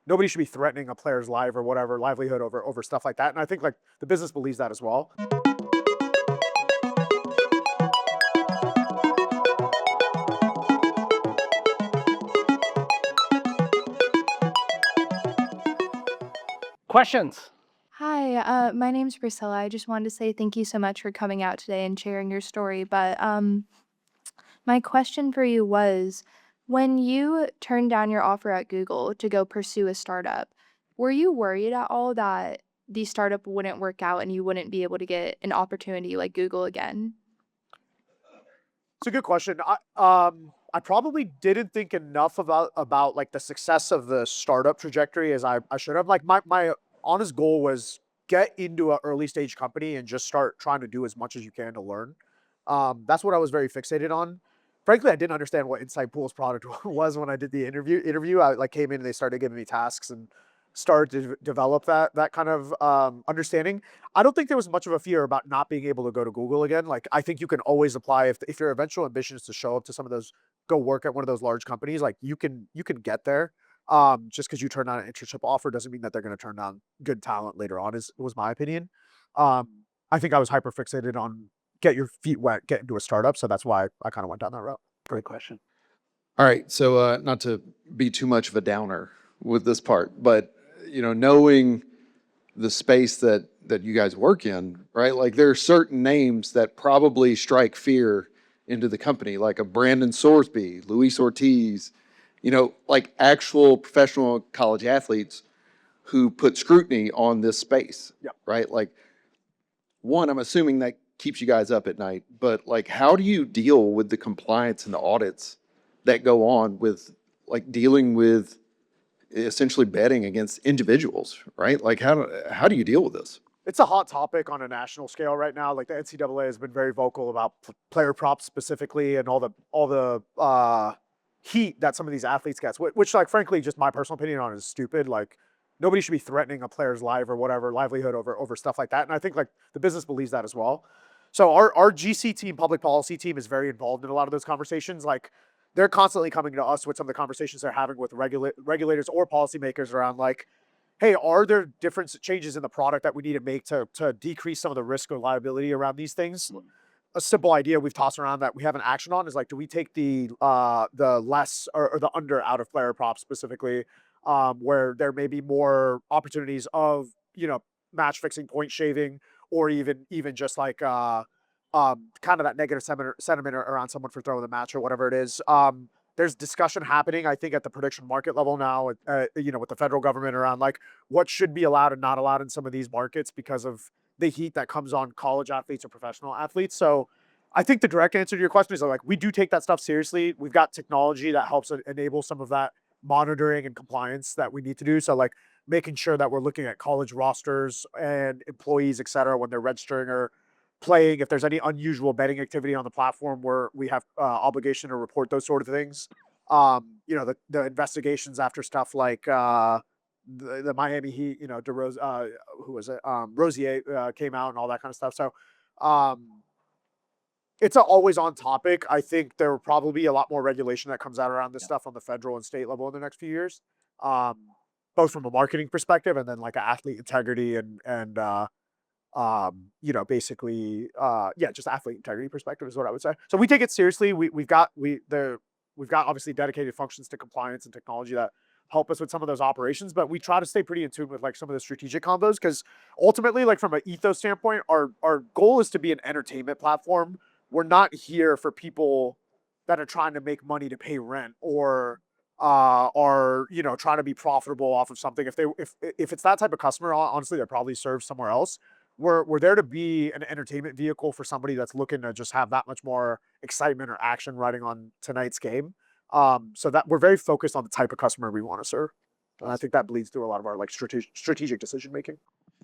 nobody should be threatening a player's life or whatever livelihood over stuff like that. And I think like the business believes that as well. Questions? Hi, my name's Priscilla. I just wanted to say thank you so much for coming out today and sharing your story. But my question for you was, when you turned down your offer at Google to go pursue a startup, were you worried at all that the startup wouldn't work out and you wouldn't be able to get an opportunity like Google again? It's a good question. I probably didn't think enough about like the success of the startup trajectory as I should have. Like my honest goal was get into an early stage company and just start trying to do as much as you can to learn. That's what I was very fixated on. Frankly, I didn't understand what Insight Pool's product was when I did the interview. I like came in and they started giving me tasks and started to develop that kind of understanding. I don't think there was much of a fear about not being able to go to Google again. Like I think you can always apply if your eventual ambition is to show up to some of those, go work at one of those large companies. Like you can get there. Just because you turn down an internship offer doesn't mean that they're going to turn down good talent later on. Is was my opinion. Um, I think I was hyper fixated on get your feet wet, get into a startup. So that's why I kind of went down that route. Great question. All right. So, not to be too much of a downer with this part, but knowing the space that you guys work in, right? Like there are certain names that probably strike fear into the company, like a Brandon Sorsby, Luis Ortiz, like actual professional college athletes who put scrutiny on this space, Yeah. right? Like one, I'm assuming that keeps you guys up at night, but like how do you deal with the compliance and the audits that go on with like dealing with essentially betting against individuals, right? Like how do you deal with this? It's a hot topic on a national scale right now. Like the NCAA has been very vocal about player props specifically and all the heat that some of these athletes get, which like frankly, just my personal opinion on it is stupid. Like nobody should be threatening a player's life or whatever livelihood over stuff like that. And I think like the business believes that as well. So our GC team, public policy team, is very involved in a lot of those conversations. Like they're constantly coming to us with some of the conversations they're having with regulators or policymakers around like, hey, are there different changes in the product that we need to make to decrease some of the risk or liability around these things? A simple idea we've tossed around that we have an action on is like, do we take the less or the under out of player props specifically, where there may be more opportunities of match fixing, point shaving, or even just like kind of that negative sentiment around someone for throwing the match or whatever it is. There's discussion happening, I think, at the prediction market level now, with the federal government around like what should be allowed and not allowed in some of these markets because of the heat that comes on college athletes or professional athletes. So I think the direct answer to your question is like, we do take that stuff seriously. We've got technology that helps enable some of that monitoring and compliance that we need to do. So like making sure that we're looking at college rosters and employees, et cetera, when they're registering or playing, if there's any unusual betting activity on the platform where we have obligation to report those sort of things. The investigations after stuff like the Miami Heat, DeRozan, who was it? Rosier came out and all that kind of stuff. So it's always on topic. I think there will probably be a lot more regulation that comes out around this stuff on the federal and state level in the next few years, um, both from a marketing perspective and then like athlete integrity and basically, yeah, just athlete integrity perspective is what I would say. So we take it seriously. We've got obviously dedicated functions to compliance and technology that help us with some of those operations, but we try to stay pretty in tune with like some of the strategic combos because ultimately, like from an ethos standpoint, our goal is to be an entertainment platform. We're not here for people that are trying to make money to pay rent or are trying to be profitable off of something. If it's that type of customer, honestly, they're probably served somewhere else. We're there to be an entertainment vehicle for somebody that's looking to just have that much more excitement or action riding on tonight's game. So that we're very focused on the type of customer we want to serve. And I think that bleeds through a lot of our like strategic decision making.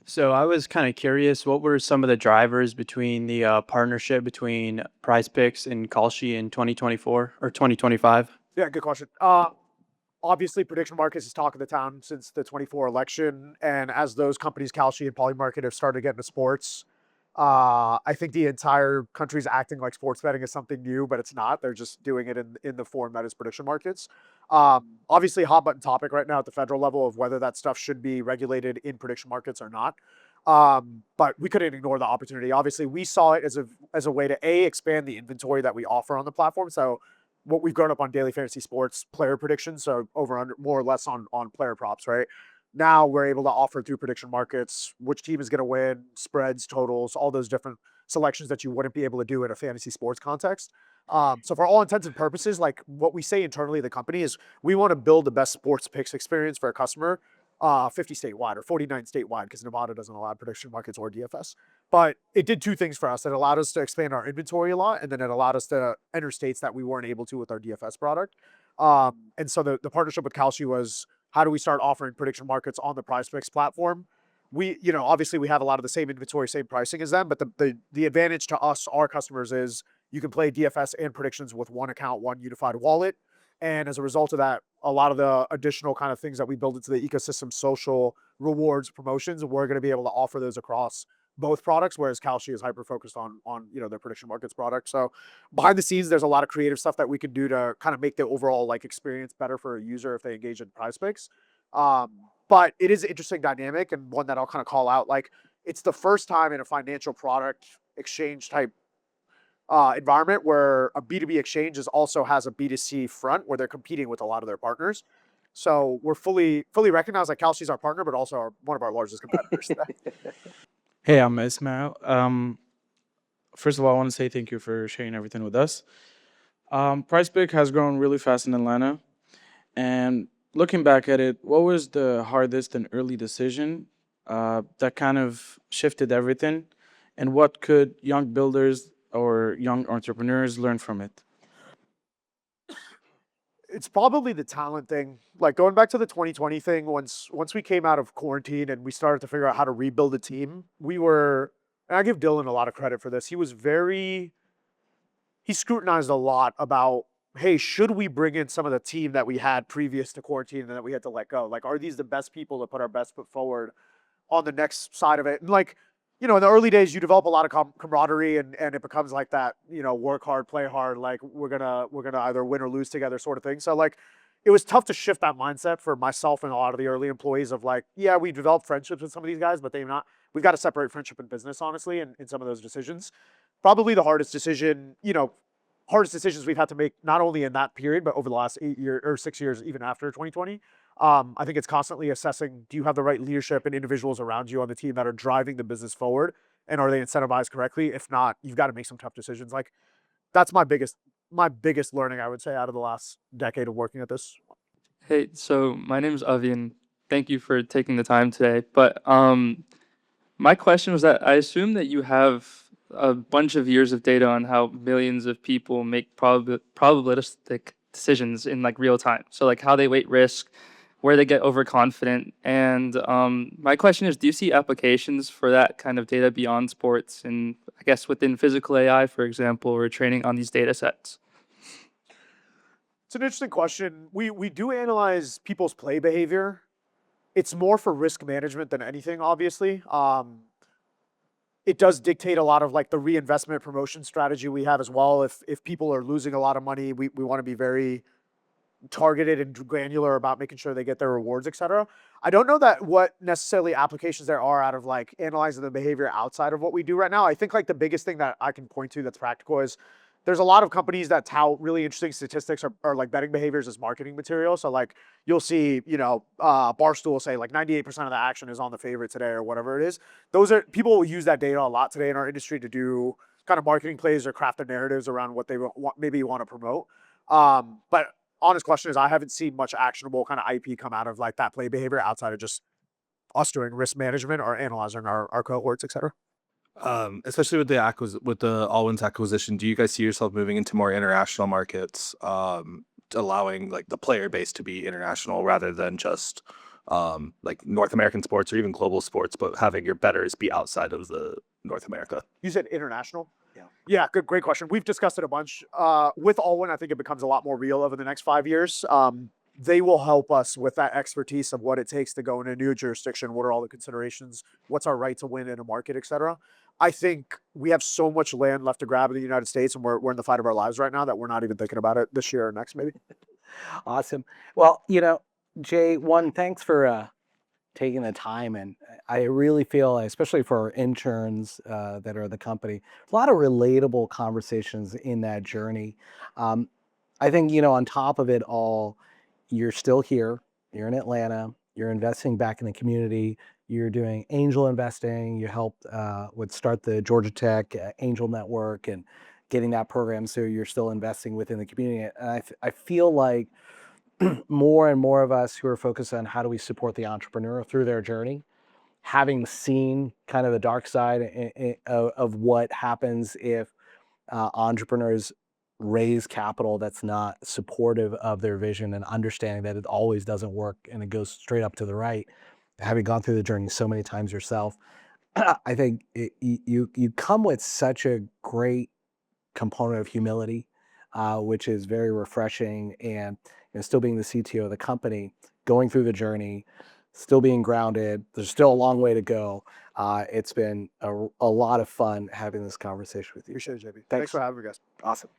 So I was kind of curious, what were some of the drivers between the partnership between Prize Picks and Kalshi in 2024 or 2025? Yeah, good question. Obviously, prediction markets is talk of the town since the 24 election, and as those companies, Kalshi and Polymarket, have started getting into sports, I think the entire country's acting like sports betting is something new, but it's not. They're just doing it in the form that is prediction markets. Obviously, hot button topic right now at the federal level of whether that stuff should be regulated in prediction markets or not. But we couldn't ignore the opportunity. Obviously, we saw it as a way to expand the inventory that we offer on the platform. So what we've grown up on daily fantasy sports player predictions, so over under more or less on player props, right? Now we're able to offer through prediction markets which team is going to win, spreads, totals, all those different selections that you wouldn't be able to do in a fantasy sports context. So for all intents and purposes, like what we say internally, the company is we want to build the best sports picks experience for a customer, 50 statewide or 49 statewide, because Nevada doesn't allow prediction markets or DFS. But it did two things for us. It allowed us to expand our inventory a lot, and then it allowed us to enter states that we weren't able to with our DFS product. And so the partnership with Kalshi was, how do we start offering prediction markets on the PrizePicks platform? We, obviously we have a lot of the same inventory, same pricing as them, but the advantage to us, our customers, is you can play DFS and predictions with one account, one unified wallet. And as a result of that, a lot of the additional kind of things that we build into the ecosystem, social rewards, promotions, we're going to be able to offer those across both products, whereas Kalshi is hyper focused on their prediction markets product. So behind the scenes, there's a lot of creative stuff that we can do to kind of make the overall like experience better for a user if they engage in PrizePicks. But it is an interesting dynamic, and one that I'll kind of call out. Like, it's the first time in a financial product exchange type environment where a B2B exchange also has a B2C front where they're competing with a lot of their partners. So we're fully recognized that Kalshi's our partner, but also one of our largest competitors. Hey, I'm Ismail. First of all, I want to say thank you for sharing everything with us. PrizePick has grown really fast in Atlanta, and looking back at it, what was the hardest and early decision that kind of shifted everything, and what could young builders or young entrepreneurs learn from it? It's probably the talent thing. Like going back to the 2020 thing, once we came out of quarantine and we started to figure out how to rebuild a team, and I give Dylan a lot of credit for this. He scrutinized a lot about, hey, should we bring in some of the team that we had previous to quarantine and that we had to let go? Like, are these the best people to put our best foot forward on the next side of it? And like, in the early days, you develop a lot of camaraderie, and it becomes like that, work hard, play hard, like we're gonna either win or lose together sort of thing. So like, it was tough to shift that mindset for myself and a lot of the early employees of like, yeah, we developed friendships with some of these guys, but we've got to separate friendship and business, honestly, in some of those decisions. Probably the hardest decisions we've had to make, not only in that period, but over the last 8 years or 6 years, even after 2020. I think it's constantly assessing, do you have the right leadership and individuals around you on the team that are driving the business forward? And are they incentivized correctly? If not, you've got to make some tough decisions. Like, that's my biggest learning, I would say, out of the last decade of working at this. Hey, so my name is Avi, and thank you for taking the time today. But my question was that I assume that you have a bunch of years of data on how millions of people make probabilistic decisions in like real time. So like how they weight risk, where they get overconfident. And my question is, do you see applications for that kind of data beyond sports and I guess within physical AI, for example, or training on these data sets? It's an interesting question. We do analyze people's play behavior. It's more for risk management than anything, obviously. It does dictate a lot of like the reinvestment promotion strategy we have as well. If people are losing a lot of money, we want to be very targeted and granular about making sure they get their rewards, et cetera. I don't know that what necessarily applications there are out of like analyzing the behavior outside of what we do right now. I think like the biggest thing that I can point to that's practical is there's a lot of companies that tout really interesting statistics or like betting behaviors as marketing material. So like you'll see, Barstool say like 98% of the action is on the favorite today or whatever it is. People will use that data a lot today in our industry to do kind of marketing plays or craft the narratives around what they maybe want to promote. But honest question is, I haven't seen much actionable kind of IP come out of like that play behavior outside of just us doing risk management or analyzing our cohorts, et cetera. Especially with the Allwins acquisition, do you guys see yourself moving into more international markets, allowing like the player base to be international rather than just like North American sports or even global sports, but having your bettors be outside of the North America? You said international? Yeah. Yeah, great question. We've discussed it a bunch. With Allwin, I think it becomes a lot more real over the next 5 years. They will help us with that expertise of what it takes to go in a new jurisdiction. What are all the considerations? What's our right to win in a market, et cetera? I think we have so much land left to grab in the United States, and we're in the fight of our lives right now that we're not even thinking about it this year or next, maybe. Awesome. Well, Jay, one, thanks for taking the time. And I really feel, especially for our interns that are the company, a lot of relatable conversations in that journey. I think, on top of it all, you're still here, you're in Atlanta, you're investing back in the community, you're doing angel investing, you helped with start the Georgia Tech Angel Network and getting that program. So you're still investing within the community. And I feel like more and more of us who are focused on how do we support the entrepreneur through their journey, having seen kind of the dark side of what happens if entrepreneurs raise capital that's not supportive of their vision, and understanding that it always doesn't work and it goes straight up to the right, having gone through the journey so many times yourself. I think you come with such a great component of humility, which is very refreshing. And still being the CTO of the company, going through the journey, still being grounded. There's still a long way to go. It's been a lot of fun having this conversation with you. Appreciate it, JB. Thanks Thanks. for having me, guys. Awesome.